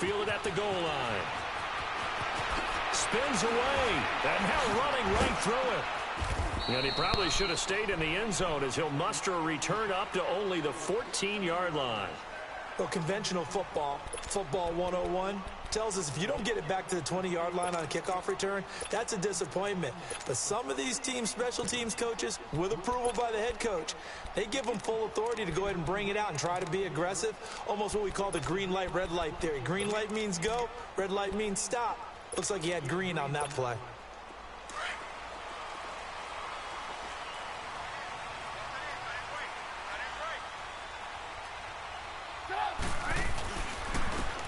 fielded at the goal line. Spins away, and now running right through it. And he probably should have stayed in the end zone as he'll muster a return up to only the 14-yard line. Well, conventional football 101, tells us if you don't get it back to the 20-yard line on a kickoff return, that's a disappointment. But some of these teams, special teams coaches, with approval by the head coach, they give them full authority to go ahead and bring it out and try to be aggressive, almost what we call the green light, red light theory. Green light means go, red light means stop. Looks like he had green on that play.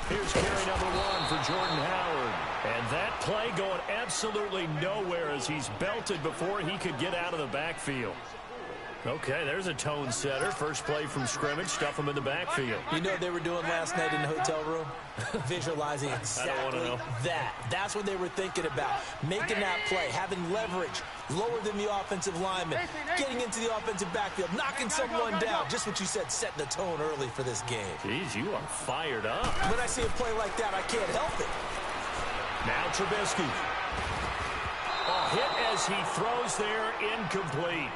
Here's carry number 1 for Jordan Howard. And that play going absolutely nowhere as he's belted before he could get out of the backfield. Okay, there's a tone setter. First play from scrimmage, stuff him in the backfield. You know what they were doing last night in the hotel room? Visualizing exactly that. That's what they were thinking about. Making that play, having leverage, lower than the offensive lineman, getting into the offensive backfield, knocking someone down. Just what you said, setting the tone early for this game. Jeez, you are fired up. When I see a play like that, I can't help it. Now Trubisky. A hit as he throws there, incomplete.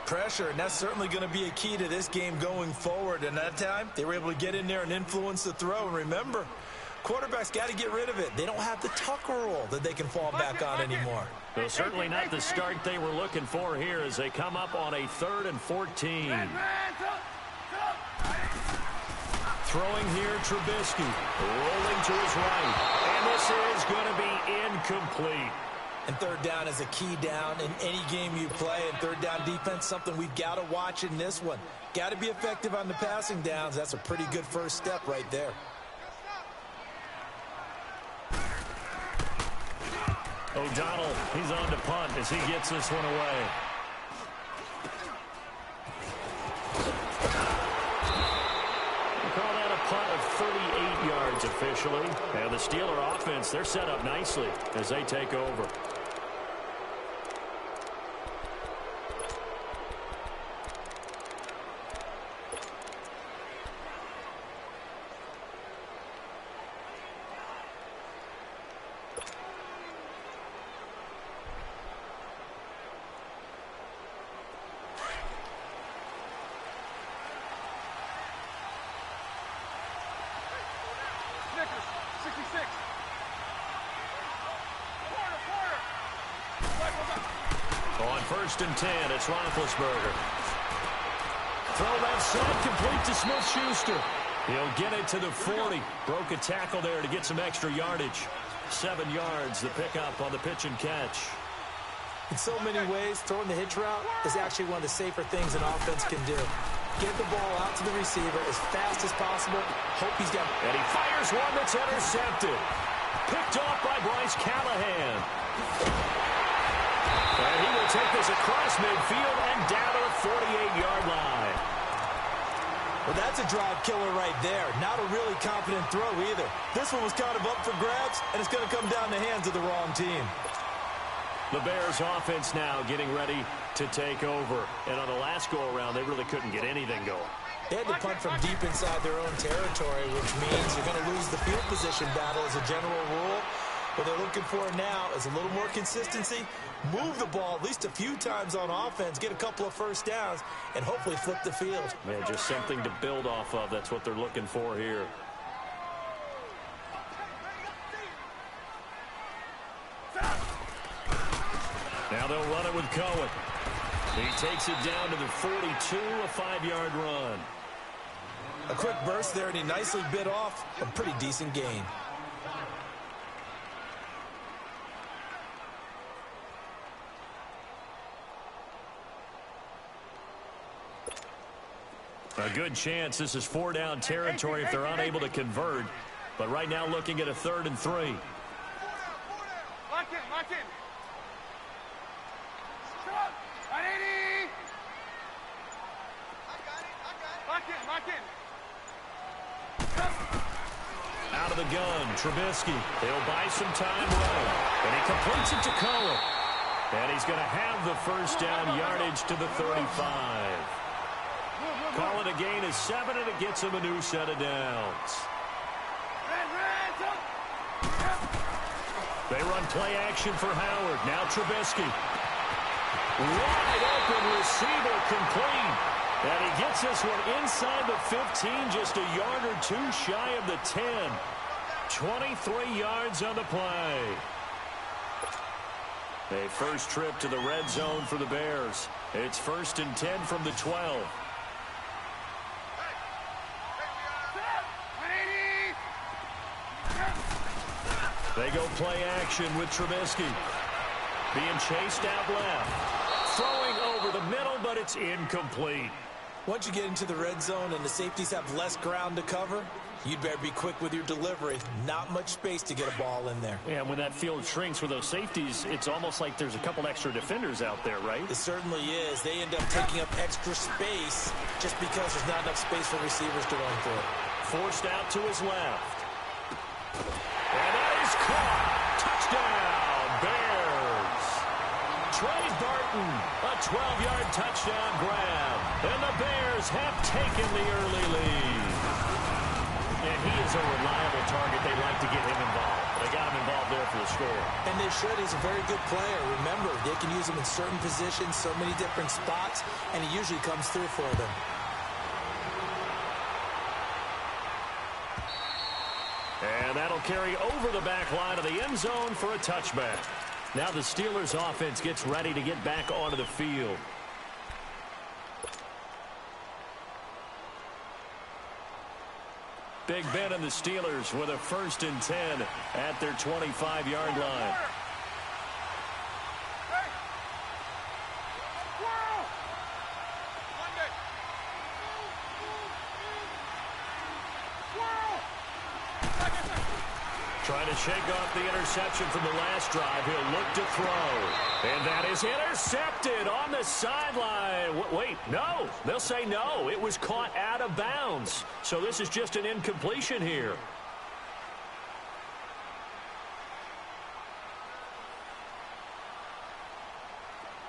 Pressure, and that's certainly going to be a key to this game going forward. And that time, they were able to get in there and influence the throw. And remember, quarterbacks got to get rid of it. They don't have the Tucker rule that they can fall back on anymore. Well, certainly not the start they were looking for here as they come up on a 3rd and 14. Throwing here, Trubisky. Rolling to his right. And this is going to be incomplete. And third down is a key down in any game you play. And third down defense, something we've got to watch in this one. Got to be effective on the passing downs. That's a pretty good first step right there. O'Donnell, he's on to punt as he gets this one away. We call that a punt of 38 yards officially. And the Steeler offense, they're set up nicely as they take over. On 1st and 10, it's Roethlisberger. Throw left side, complete to Smith-Schuster. He'll get it to the 40. Broke a tackle there to get some extra yardage. 7 yards, the pickup on the pitch and catch. In so many ways, throwing the hitch route is actually one of the safer things an offense can do. Get the ball out to the receiver as fast as possible. Hope he's got... And he fires one that's intercepted. Picked off by Bryce Callahan. And he will take this across midfield and down to the 48-yard line. Well, that's a drive killer right there. Not a really confident throw either. This one was kind of up for grabs, and it's going to come down the hands of the wrong team. The Bears offense now getting ready to take over. And on the last go-around, they really couldn't get anything going. They had to punt from deep inside their own territory, which means you're going to lose the field position battle as a general rule. What they're looking for now is a little more consistency, move the ball at least a few times on offense, get a couple of first downs, and hopefully flip the field. Man, just something to build off of. That's what they're looking for here. Now they'll run it with Cohen. He takes it down to the 42, a 5-yard run. A quick burst there, and he nicely bit off a pretty decent gain. A good chance this is 4-down territory if they're unable to convert. But right now looking at a 3rd and 3. Lock in, lock in. Stop. 180. I got it. Lock in. Out of the gun, Trubisky. He'll buy some time running. And he completes it to Cohen. And he's going to have the first down yardage to the 35. Call it a gain of 7, and it gets him a new set of downs. They run play action for Howard. Now Trubisky. Wide open receiver complete. And he gets this one inside the 15, just a yard or two shy of the 10. 23 yards on the play. A first trip to the red zone for the Bears. It's 1st and 10 from the 12. They go play action with Trubisky. Being chased out left. Throwing over the middle, but it's incomplete. Once you get into the red zone and the safeties have less ground to cover, you'd better be quick with your delivery. Not much space to get a ball in there. Yeah, when that field shrinks with those safeties, it's almost like there's a couple extra defenders out there, right? It certainly is. They end up taking up extra space just because there's not enough space for receivers to run through. Forced out to his left. And that is caught. Touchdown, Bears. Trey Burton, a 12-yard touchdown grab. And the Bears have taken the early lead. And he is a reliable target. They like to get him involved. They got him involved there for the score. And they should. He's a very good player. Remember, they can use him in certain positions, so many different spots, and he usually comes through for them. And that'll carry over the back line of the end zone for a touchback. Now the Steelers offense gets ready to get back onto the field. Big Ben and the Steelers with a 1st and 10 at their 25-yard line. Trying to shake off the interception from the last drive. He'll look to throw. And that is intercepted on the sideline. Wait, no. They'll say no. It was caught out of bounds. So this is just an incompletion here.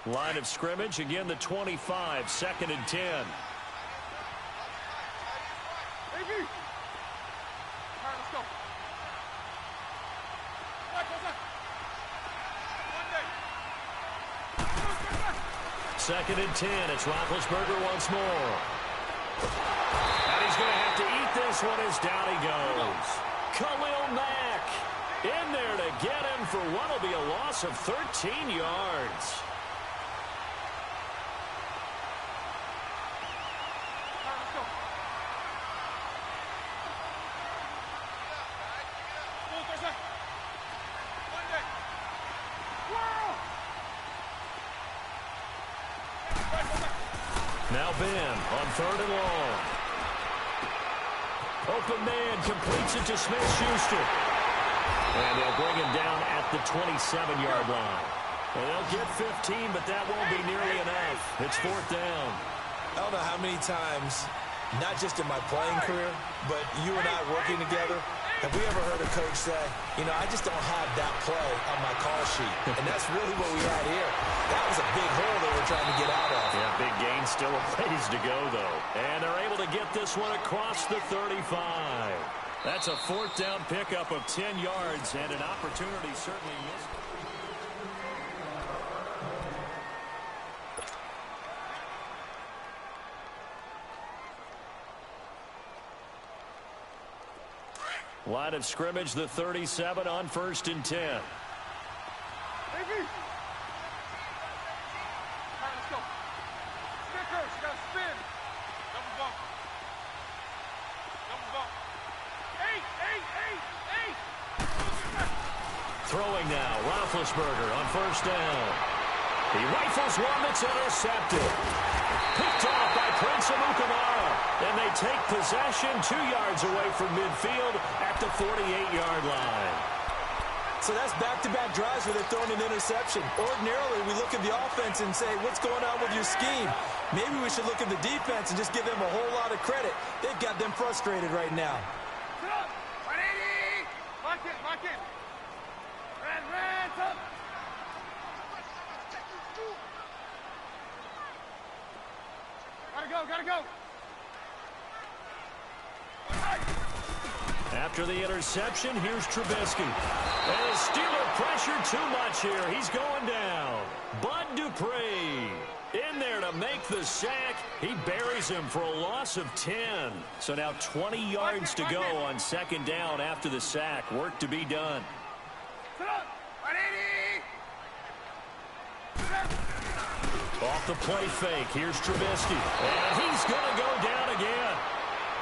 Line of scrimmage, again the 25, 2nd and 10. Second and 10. It's Roethlisberger once more. And he's going to have to eat this one as down he goes. Khalil Mack in there to get him for what will be a loss of 13 yards. Now Ben on 3rd and long. Open man completes it to Smith-Schuster. And they'll bring him down at the 27-yard line. And they'll get 15, but that won't be nearly enough. It's 4th down. I don't know how many times, not just in my playing career, but you and I working together, have we ever heard a coach say, you know, I just don't have that play on my call sheet. And that's really what we had here. That was a big hole they were trying to get out of. Yeah, big gain, still a ways to go, though. And they're able to get this one across the 35. That's a 4th down pickup of 10 yards and an opportunity certainly missed. Line of scrimmage, the 37 on 1st and 10. Let's go. Stickers, you gotta spin. Double bump. Double bump. Eight. Throwing now, Roethlisberger on 1st down. He rifles one that's intercepted. Picked off by Prince Amukamara. And they take possession 2 yards away from midfield at the 48-yard line. So that's back-to-back drives where they're throwing an interception. Ordinarily, we look at the offense and say, what's going on with your scheme? Maybe we should look at the defense and just give them a whole lot of credit. They've got them frustrated right now. Sit up. 180. Lock in. Red, up. Gotta go. After the interception, here's Trubisky. And the Steeler pressure too much here. He's going down. Bud Dupree in there to make the sack. He buries him for a loss of 10. So now 20 yards to go on second down after the sack. Work to be done. Off the play fake. Here's Trubisky. And he's going to go down again.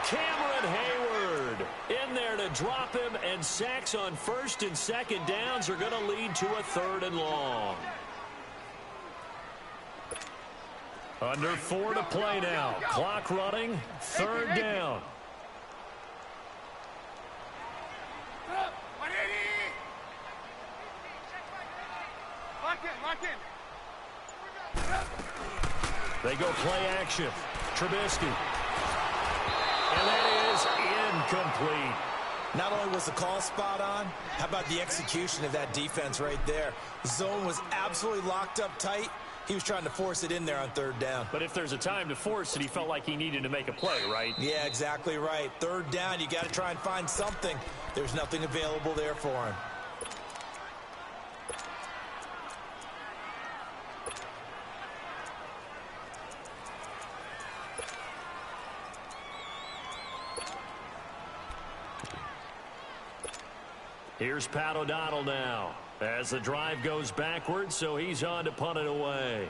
Cameron Hayward in there to drop him, and sacks on first and second downs are going to lead to a 3rd and long. Under 4 to play now. Clock running. 3rd down. Lock in. They go play action. Trubisky. And that is incomplete. Not only was the call spot on, how about the execution of that defense right there? The zone was absolutely locked up tight. He was trying to force it in there on 3rd down. But if there's a time to force it, he felt like he needed to make a play, right? Yeah, exactly right. 3rd down, you got to try and find something. There's nothing available there for him. Here's Pat O'Donnell now as the drive goes backwards, so he's on to punt it away.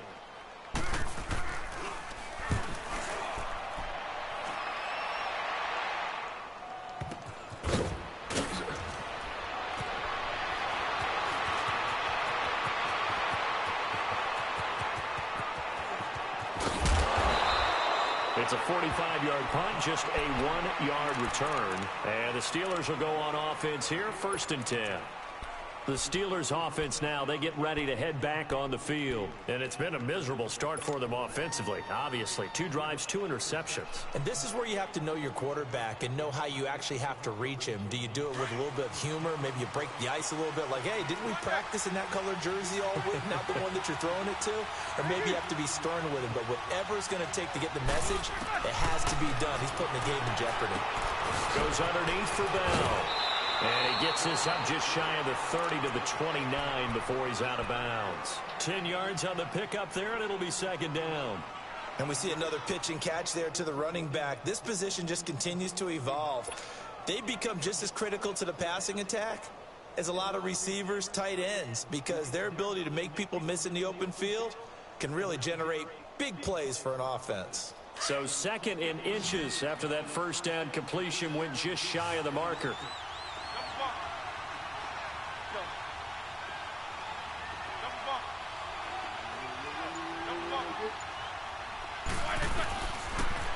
It's a 45-yard punt, just a 1-yard return. And the Steelers will go on offense here, 1st and 10. The Steelers offense now, they get ready to head back on the field. And it's been a miserable start for them offensively, obviously. 2 drives, 2 interceptions. And this is where you have to know your quarterback and know how you actually have to reach him. Do you do it with a little bit of humor? Maybe you break the ice a little bit like, hey, didn't we practice in that colored jersey all week, not the one that you're throwing it to? Or maybe you have to be stern with him. But whatever it's going to take to get the message, it has to be done. He's putting the game in jeopardy. Goes underneath for Bell. And he gets this up just shy of the 30 to the 29 before he's out of bounds. 10 yards on the pickup there, and it'll be 2nd down. And we see another pitch and catch there to the running back. This position just continues to evolve. They become just as critical to the passing attack as a lot of receivers, tight ends, because their ability to make people miss in the open field can really generate big plays for an offense. So 2nd and inches after that 1st down completion went just shy of the marker.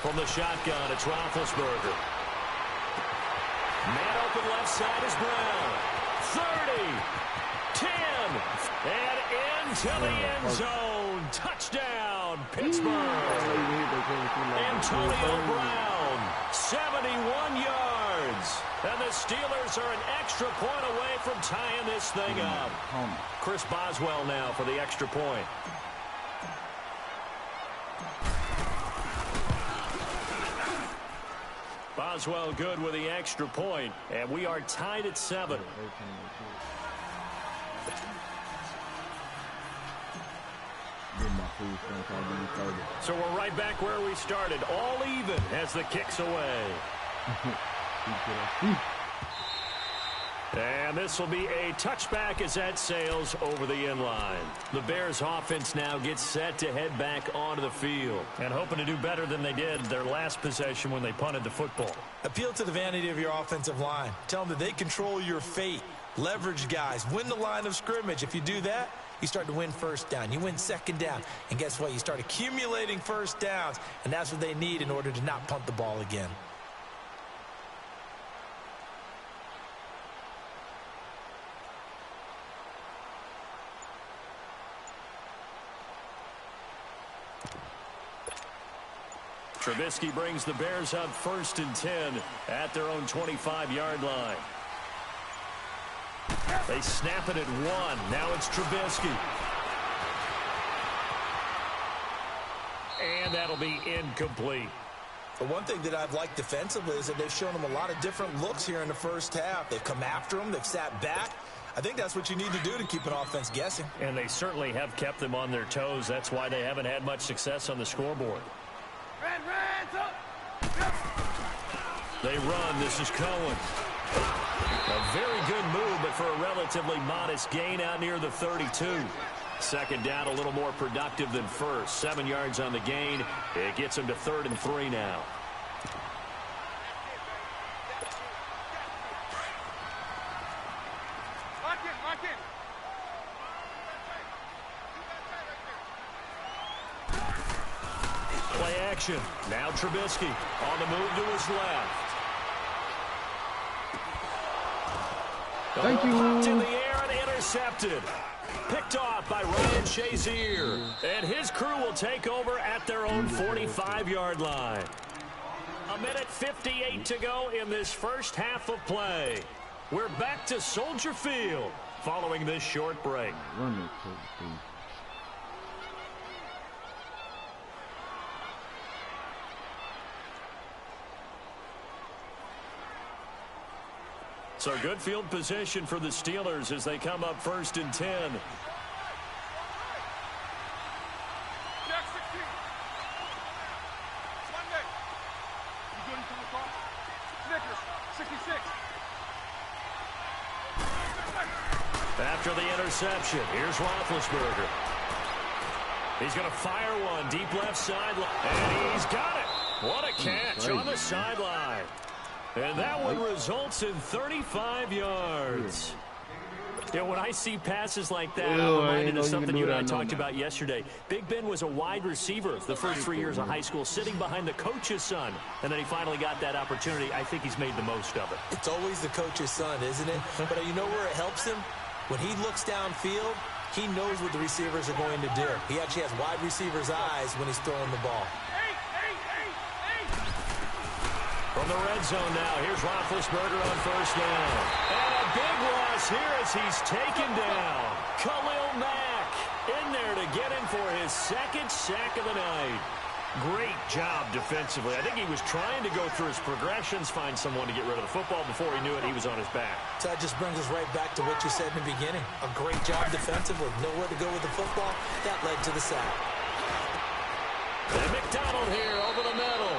From the shotgun, it's Roethlisberger. Man open left side is Brown. 30, 10, and into the end zone. Touchdown, Pittsburgh. Antonio Brown, 71 yards. And the Steelers are an extra point away from tying this thing up. Chris Boswell now for the extra point. Boswell good with the extra point, and we are tied at 7. So we're right back where we started, all even as the kick's away. And this will be a touchback as that sails over the end line. The Bears offense now gets set to head back onto the field and hoping to do better than they did their last possession when they punted the football. Appeal to the vanity of your offensive line. Tell them that they control your fate. Leverage guys. Win the line of scrimmage. If you do that, you start to win 1st down. You win 2nd down. And guess what? You start accumulating 1st downs. And that's what they need in order to not punt the ball again. Trubisky brings the Bears up 1st and 10 at their own 25-yard line. They snap it at 1. Now it's Trubisky. And that'll be incomplete. The one thing that I've liked defensively is that they've shown them a lot of different looks here in the first half. They've come after them. They've sat back. I think that's what you need to do to keep an offense guessing. And they certainly have kept them on their toes. That's why they haven't had much success on the scoreboard. They run. This is Cohen. A very good move, but for a relatively modest gain out near the 32. Second down, a little more productive than first. 7 yards on the gain. It gets him to 3rd and 3 now. Lock in. Play action. Now Trubisky on the move to his left. Thank you. Popped in the air and intercepted. Picked off by Ryan Shazier. And his crew will take over at their own 45-yard line. 1:58 to go in this first half of play. We're back to Soldier Field following this short break. So good field position for the Steelers as they come up 1st and 10. Jack 16. Sunday. You good until the call? Snickers, 66. After the interception, here's Roethlisberger. He's going to fire one deep left sideline. And he's got it. What a catch on the sideline. And that one results in 35 yards. Yeah, when I see passes like that, I'm reminded of something you and I talked about yesterday. Big Ben was a wide receiver the first 3 years of high school, sitting behind the coach's son. And then he finally got that opportunity. I think he's made the most of it. It's always the coach's son, isn't it? But you know where it helps him? When he looks downfield, he knows what the receivers are going to do. He actually has wide receivers' eyes when he's throwing the ball. From the red zone now, here's Roethlisberger on 1st down. And a big loss here as he's taken down. Khalil Mack in there to get him for his 2nd sack of the night. Great job defensively. I think he was trying to go through his progressions, find someone to get rid of the football. Before he knew it, he was on his back. So that just brings us right back to what you said in the beginning. A great job defensively. Nowhere to go with the football. That led to the sack. And McDonald here over the middle.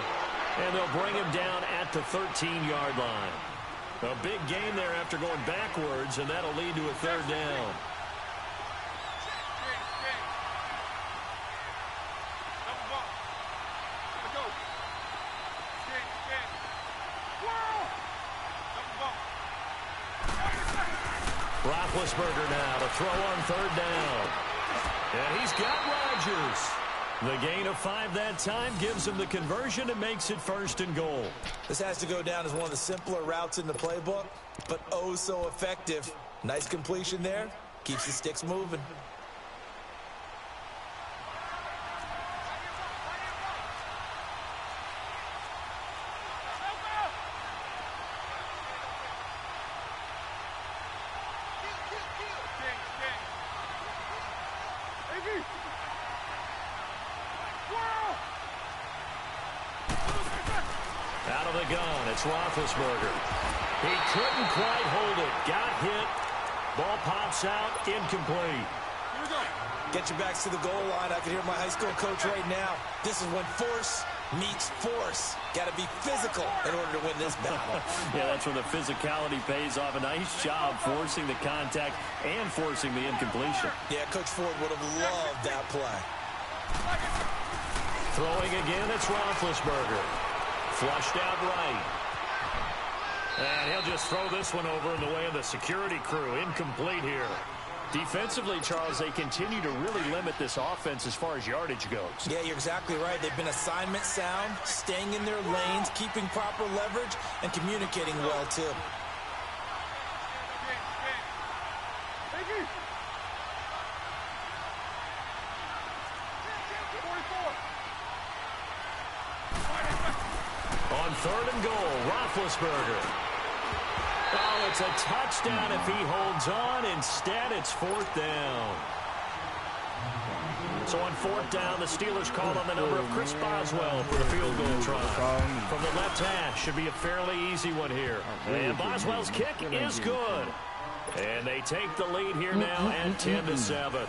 And they'll bring him down at the 13-yard line. A big gain there after going backwards, and that'll lead to a 3rd down. Roethlisberger now to throw on 3rd down. And he's got Rodgers. The gain of 5 that time gives him the conversion and makes it 1st and goal. This has to go down as one of the simpler routes in the playbook, but oh so effective. Nice completion there. Keeps the sticks moving. Out of the gun, it's Roethlisberger. He couldn't quite hold it. Got hit. Ball pops out, incomplete. Get your backs to the goal line. I can hear my high school coach right now. This is when force meets force. Got to be physical in order to win this battle. Yeah, that's where the physicality pays off. A nice job forcing the contact and forcing the incompletion. Yeah, Coach Ford would have loved that play. Throwing again, it's Roethlisberger. Flushed out right. And he'll just throw this one over in the way of the security crew. Incomplete here. Defensively, Charles, they continue to really limit this offense as far as yardage goes. Yeah, you're exactly right. They've been assignment sound, staying in their lanes, keeping proper leverage, and communicating well, too. On 3rd and goal, Roethlisberger. Oh, it's a touchdown if he holds on. Instead, it's 4th down. So on fourth down, the Steelers call on the number of Chris Boswell for the field goal try. From the left hash, should be a fairly easy one here. And Boswell's kick is good. And they take the lead here now at 10-7.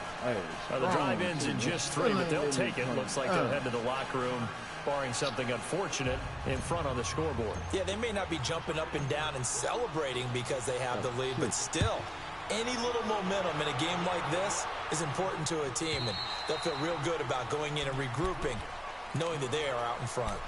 The drive ends in just 3, but they'll take it. Looks like they'll head to the locker room, barring something unfortunate, in front on the scoreboard. Yeah, they may not be jumping up and down and celebrating because they have the lead, but still, any little momentum in a game like this is important to a team, and they'll feel real good about going in and regrouping, knowing that they are out in front.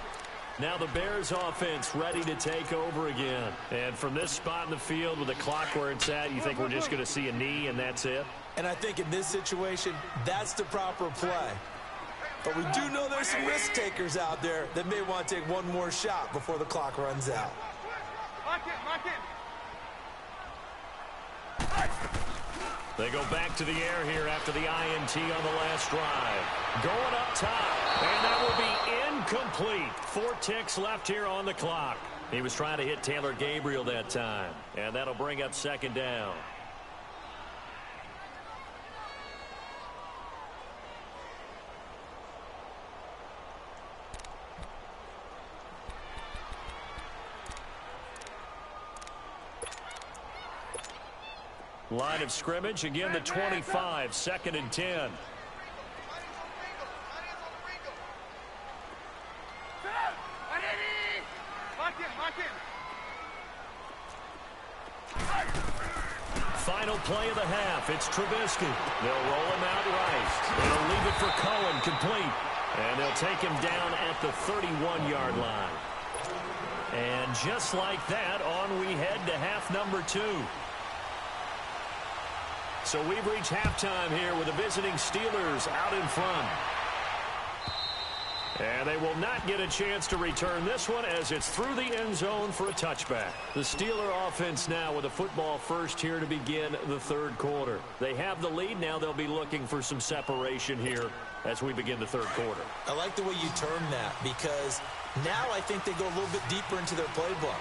Now the Bears offense ready to take over again. And from this spot in the field with the clock where it's at, you think we're just going to see a knee and that's it? And I think in this situation, that's the proper play. But we do know there's some risk takers out there that may want to take one more shot before the clock runs out. Lock it. They go back to the air here after the INT on the last drive. Going up top, and that will be incomplete. 4 ticks left here on the clock. He was trying to hit Taylor Gabriel that time, and that'll bring up second down. Line of scrimmage, again the 25, 2nd and 10. Final play of the half, it's Trubisky. They'll roll him out right. They'll leave it for Cohen, complete. And they'll take him down at the 31-yard line. And just like that, on we head to half number 2. So we've reached halftime here with the visiting Steelers out in front. And they will not get a chance to return this one as it's through the end zone for a touchback. The Steeler offense now with a football first here to begin the third quarter. They have the lead. Now they'll be looking for some separation here as we begin the third quarter. I like the way you term that because now I think they go a little bit deeper into their playbook.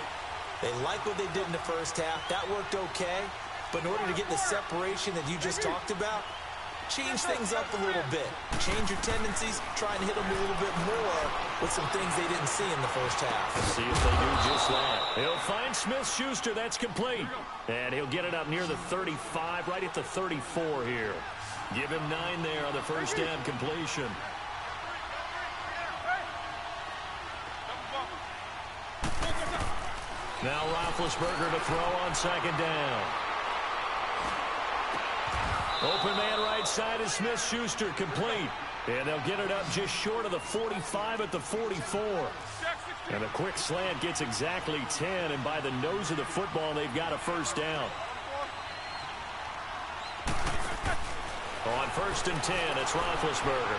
They like what they did in the first half. That worked okay. But in order to get the separation that you just talked about, change things up a little bit. Change your tendencies, try and hit them a little bit more with some things they didn't see in the first half. See if they do just that. He'll find Smith-Schuster. That's complete. And he'll get it up near the 35, right at the 34 here. Give him 9 there on the first down completion. Now Roethlisberger to throw on second down. Open man right side is Smith-Schuster, complete. And they'll get it up just short of the 45 at the 44. And a quick slant gets exactly 10, and by the nose of the football, they've got a first down. On 1st and 10, it's Roethlisberger.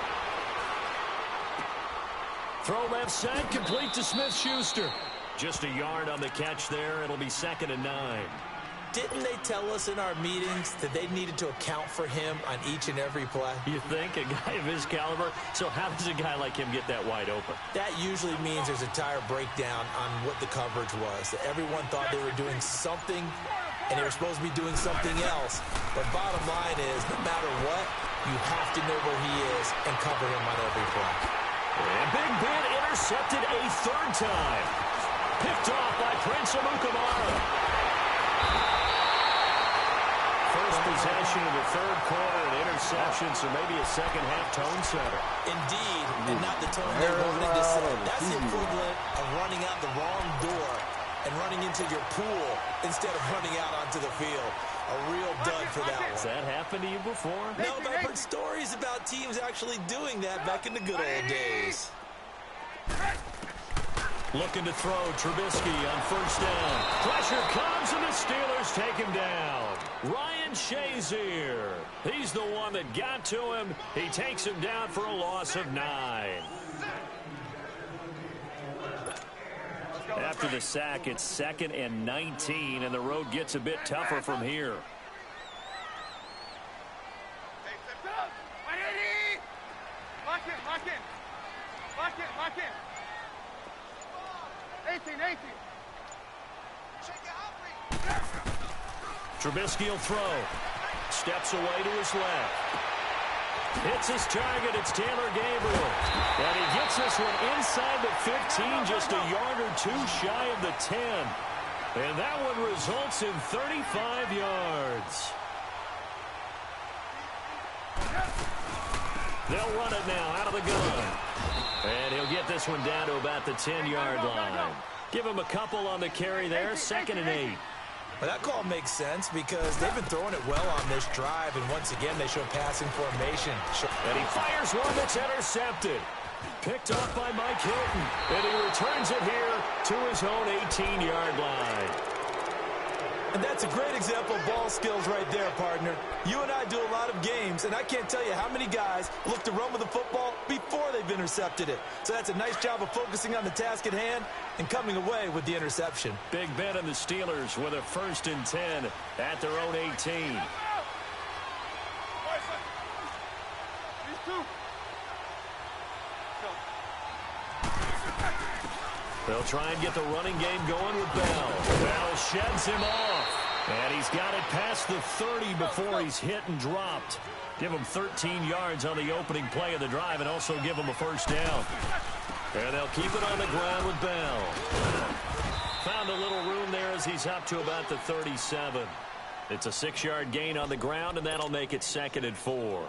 Throw left side, complete to Smith-Schuster. Just a yard on the catch there. It'll be 2nd and 9. Didn't they tell us in our meetings that they needed to account for him on each and every play? You think? A guy of his caliber? So how does a guy like him get that wide open? That usually means there's a tire breakdown on what the coverage was. Everyone thought they were doing something, and they were supposed to be doing something else. But bottom line is, no matter what, you have to know where he is and cover him on every play. And Big Ben intercepted a 3rd time. Picked off by Prince Amukamara. First possession of the third quarter, an interception, so maybe a second-half tone setter. Indeed, and not the tone they wanted to set. That's the equivalent of running out the wrong door and running into your pool instead of running out onto the field. A real dud for that one. Has that happened to you before? No, but I've heard stories about teams actually doing that back in the good old days. Looking to throw, Trubisky on 1st down. Pressure comes, and the Steelers take him down. Ryan Shazier, he's the one that got to him. He takes him down for a loss of 9. After the sack, it's 2nd and 19, and the road gets a bit tougher from here. Lock in. 18. Trubisky will throw. Steps away to his left. Hits his target. It's Taylor Gabriel. And he gets this one inside the 15, just a yard or two shy of the 10. And that one results in 35 yards. They'll run it now out of the gun. And he'll get this one down to about the 10-yard line. Give him a couple on the carry there, 2nd and 8. Well, that call makes sense because they've been throwing it well on this drive, and once again, they show passing formation. And he fires one that's intercepted. Picked off by Mike Hilton. And he returns it here to his own 18-yard line. And that's a great example of ball skills right there, partner. You and I do a lot of games, and I can't tell you how many guys look to run with the football before they've intercepted it. So that's a nice job of focusing on the task at hand and coming away with the interception. Big Ben and the Steelers with a 1st and 10 at their own 18. These two. They'll try and get the running game going with Bell. Bell sheds him off. And he's got it past the 30 before he's hit and dropped. Give him 13 yards on the opening play of the drive and also give him a 1st down. And they'll keep it on the ground with Bell. Found a little room there as he's up to about the 37. It's a 6-yard gain on the ground, and that'll make it 2nd and 4.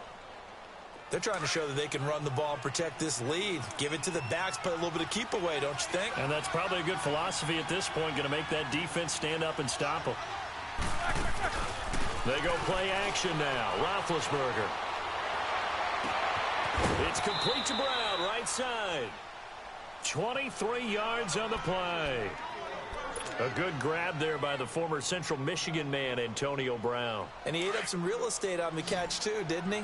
They're trying to show that they can run the ball and protect this lead. Give it to the backs, play a little bit of keep away, don't you think? And that's probably a good philosophy at this point, going to make that defense stand up and stop them. They go play action now. Roethlisberger. It's complete to Brown, right side. 23 yards on the play. A good grab there by the former Central Michigan man, Antonio Brown. And he ate up some real estate on the catch, too, didn't he?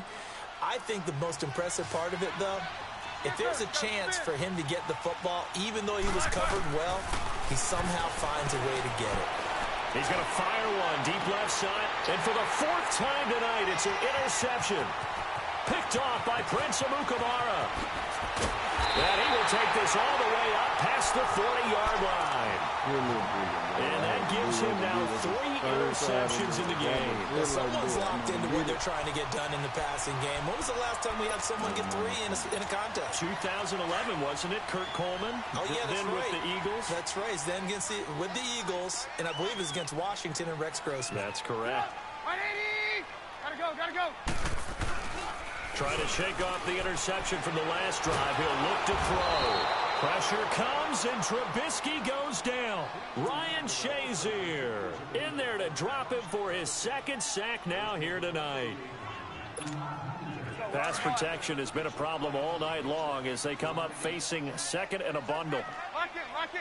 I think the most impressive part of it, though, if there's a chance for him to get the football, even though he was covered well, he somehow finds a way to get it. He's going to fire one deep left side. And for the 4th time tonight, it's an interception. Picked off by Prince Amukamara. And he will take this all the way up past the 40-yard line. And that gives him now 3 interceptions in the game. Well, someone's locked into what they're trying to get done in the passing game. When was the last time we had someone get 3 in a contest? 2011, wasn't it? Kurt Coleman. Oh, yeah, that's then right. With the Eagles. That's right. Then with the Eagles, and I believe it's against Washington and Rex Grossman. That's correct. 180! Gotta go. Try to shake off the interception from the last drive. He'll look to throw. Pressure comes, and Trubisky goes down. Ryan Shazier in there to drop him for his 2nd sack now here tonight. Pass protection has been a problem all night long as they come up facing 2nd and a bundle. Lock in.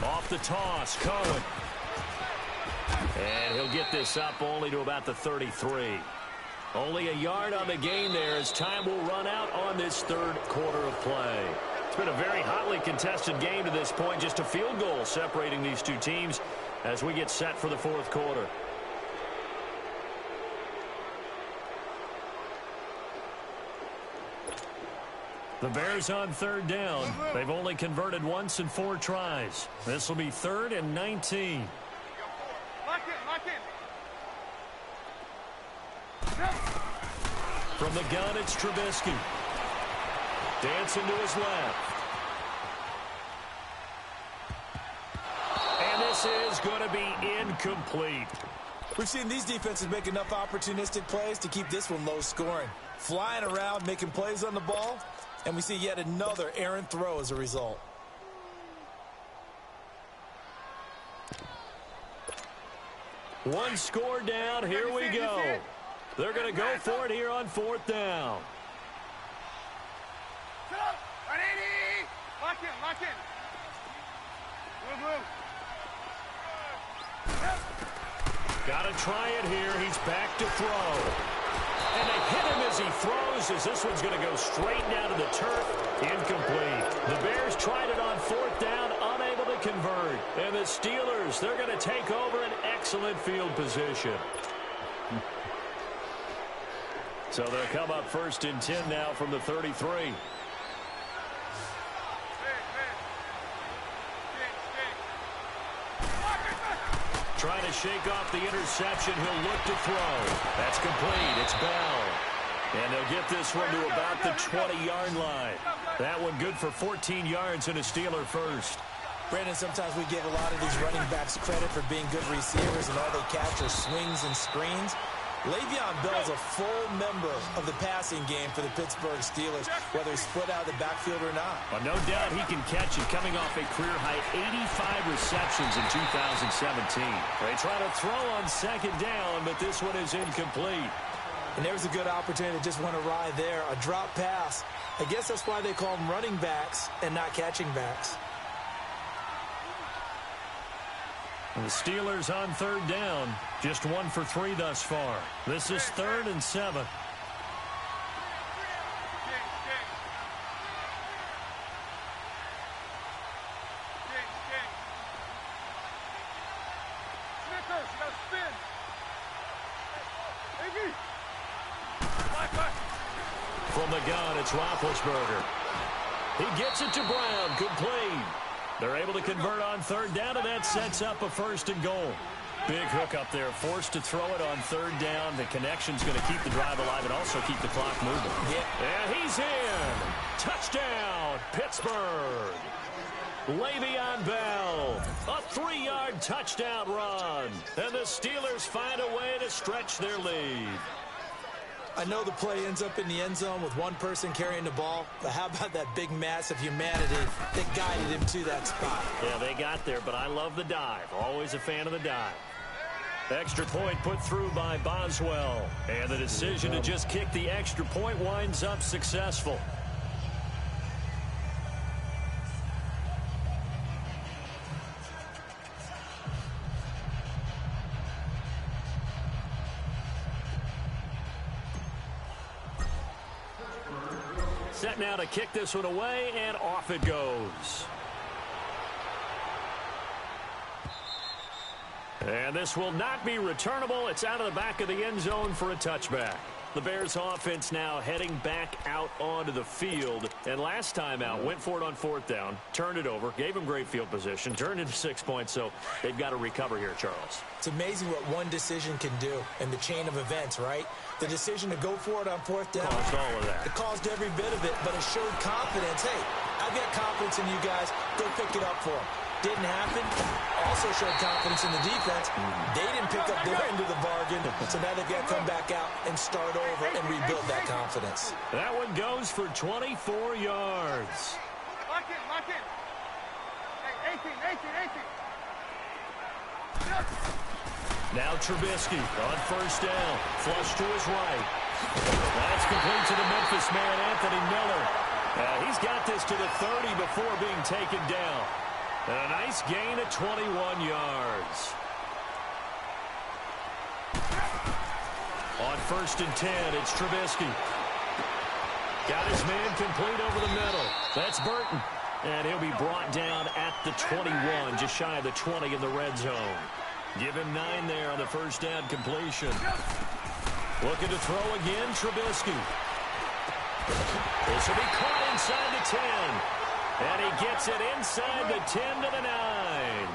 Off the toss, Cohen. And he'll get this up only to about the 33. Only a yard on the gain there as time will run out on this 3rd quarter of play. It's been a very hotly contested game to this point. Just a field goal separating these two teams as we get set for the 4th quarter. The Bears on 3rd down. They've only converted once in 4 tries. This will be 3rd and 19. Lock in. From the gun, it's Trubisky. Dancing to his left. And this is going to be incomplete. We've seen these defenses make enough opportunistic plays to keep this one low scoring. Flying around, making plays on the ball, and we see yet another errant throw as a result. One score down. Here we go. They're going to go for it here on 4th down. 180! Lock in. Blue. Got to try it here. He's back to throw. And they hit him as he throws, as this one's going to go straight down to the turf. Incomplete. The Bears tried it on 4th down, unable to convert. And the Steelers, they're going to take over an excellent field position. So they'll come up 1st and 10 now from the 33. trying to shake off the interception. He'll look to throw. That's complete. It's Bell. And they'll get this one to about the 20-yard line. That one good for 14 yards and a Steeler first. Brandon, sometimes we give a lot of these running backs credit for being good receivers and all they catch are swings and screens. Le'Veon Bell's a full member of the passing game for the Pittsburgh Steelers, whether he's split out of the backfield or not. Well, no doubt he can catch it, coming off a career-high 85 receptions in 2017. They try to throw on second down, but this one is incomplete. And there's a good opportunity to just went awry there, a drop pass. I guess that's why they call them running backs and not catching backs. And the Steelers on third down, just 1 for 3 thus far. This is 3rd and 7. From the gun, it's Roethlisberger. He gets it to Brown, complete. They're able to convert on third down, and that sets up a 1st and goal. Big hook up there, forced to throw it on third down. The connection's going to keep the drive alive and also keep the clock moving. And he's in. Touchdown, Pittsburgh. Le'Veon Bell, a 3-yard touchdown run. And the Steelers find a way to stretch their lead. I know the play ends up in the end zone with one person carrying the ball, but how about that big mass of humanity that guided him to that spot? Yeah, they got there, but I love the dive. Always a fan of the dive. Extra point put through by Boswell. And the decision to just kick the extra point winds up successful. Set now to kick this one away, and off it goes. And this will not be returnable. It's out of the back of the end zone for a touchback. The Bears offense now heading back out onto the field. And last time out, went for it on 4th down, turned it over, gave them great field position, turned into 6 points, so they've got to recover here, Charles. It's amazing what one decision can do in the chain of events, right? The decision to go for it on 4th down. Caused all of that. It caused every bit of it, but it showed confidence. Hey, I've got confidence in you guys. Go pick it up for them. Didn't happen. Also showed confidence in the defense. They didn't pick up their end of the bargain, so now they've got to come back out and start over and rebuild that confidence. That one goes for 24 yards. Lock in, lock in. Hey, 18. Now Trubisky on 1st down. Flush to his right. That's complete to the Memphis man, Anthony Miller. He's got this to the 30 before being taken down. And a nice gain of 21 yards. On 1st and 10, it's Trubisky. Got his man complete over the middle. That's Burton. And he'll be brought down at the 21, just shy of the 20 in the red zone. Give him 9 there on the 1st down completion. Looking to throw again, Trubisky. This will be caught inside the 10. And he gets it inside the 10 to the 9.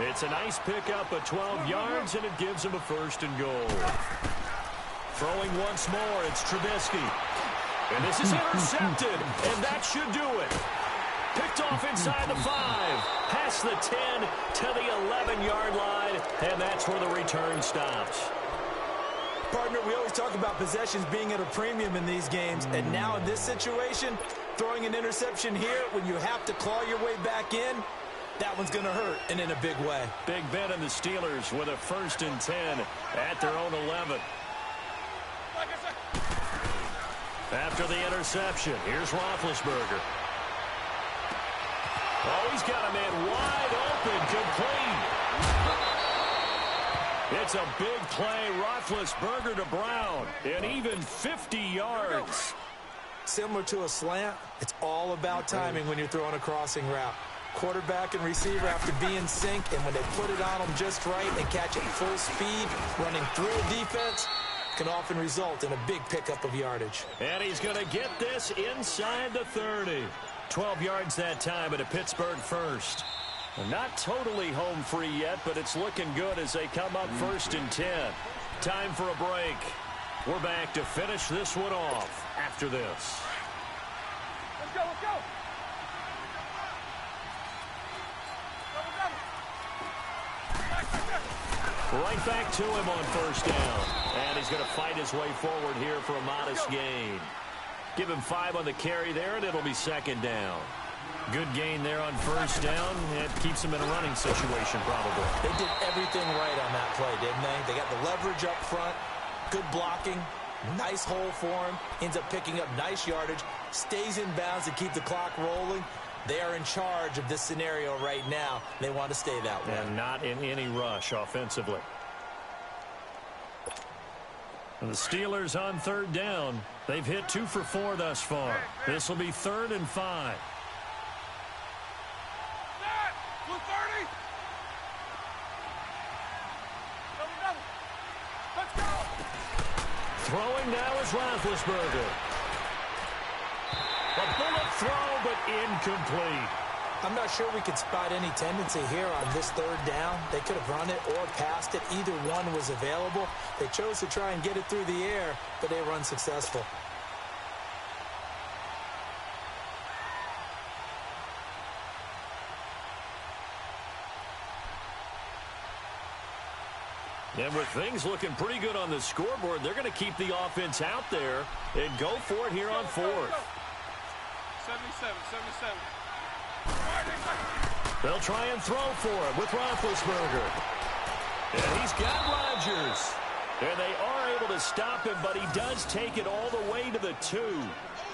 It's a nice pickup of 12 yards, and it gives him a 1st and goal. Throwing once more, it's Trubisky. And this is intercepted, and that should do it. Picked off inside the 5, past the 10 to the 11-yard line, and that's where the return stops. Partner, we always talk about possessions being at a premium in these games, and now in this situation, throwing an interception here when you have to claw your way back in, that one's going to hurt, and in a big way. Big Ben and the Steelers with a 1st and 10 at their own 11. After the interception, here's Roethlisberger. Oh, he's got a man wide open, complete. It's a big play, Roethlisberger to Brown, and even 50 yards. Similar to a slant, it's all about timing when you're throwing a crossing route. Quarterback and receiver have to be in sync, and when they put it on them just right and catch it full speed, running through a defense, can often result in a big pickup of yardage. And he's going to get this inside the 30. 12 yards that time at a Pittsburgh 1st. Not totally home free yet, but it's looking good as they come up 1st and 10. Time for a break. We're back to finish this one off after this. Let's go, let's go. Right back to him on 1st down. And he's going to fight his way forward here for a modest gain. Give him 5 on the carry there, and it'll be 2nd down. Good gain there on 1st down. It keeps him in a running situation, probably. They did everything right on that play, didn't they? They got the leverage up front, good blocking, nice hole for him, ends up picking up nice yardage, stays in bounds to keep the clock rolling. They are in charge of this scenario right now. They want to stay that way. And not in any rush offensively. And the Steelers on 3rd down. They've hit 2 for 4 thus far. This will be 3rd and 5. Throwing now is Roethlisberger. A bullet throw, but incomplete. I'm not sure we could spot any tendency here on this 3rd down. They could have run it or passed it. Either one was available. They chose to try and get it through the air, but they were unsuccessful. And with things looking pretty good on the scoreboard, they're going to keep the offense out there and go for it here on 4th. 77. They'll try and throw for it with Roethlisberger. And he's got Rodgers. And they are able to stop him, but he does take it all the way to the 2.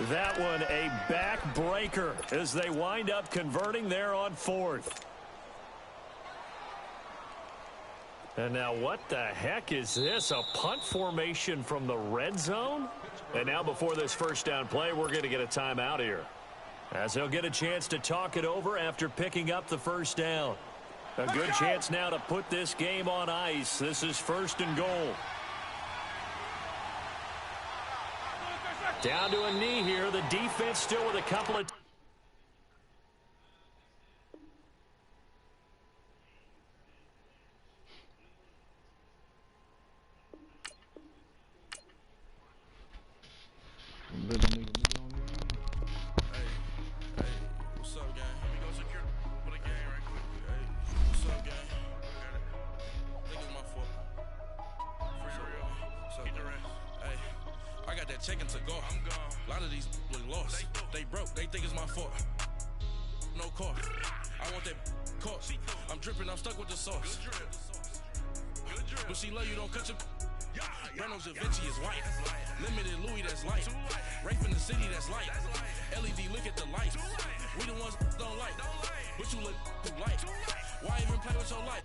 That one a backbreaker as they wind up converting there on 4th. And now what the heck is this? A punt formation from the red zone? And now before this 1st down play, we're going to get a timeout here, as they'll get a chance to talk it over after picking up the 1st down. A good chance now to put this game on ice. This is 1st and goal. Down to a knee here. The defense still with a couple of... Checking to go. I'm gone. A lot of these look lost. They broke. They think it's my fault. No car. I want that cost. I'm dripping. I'm stuck with the sauce. But she love you. Don't cut your. Reynolds Da Vinci is white. Limited Louis that's light. Rafe in the city that's light. LED look at the lights. We the ones don't like. But you look too light. Why even play with your life?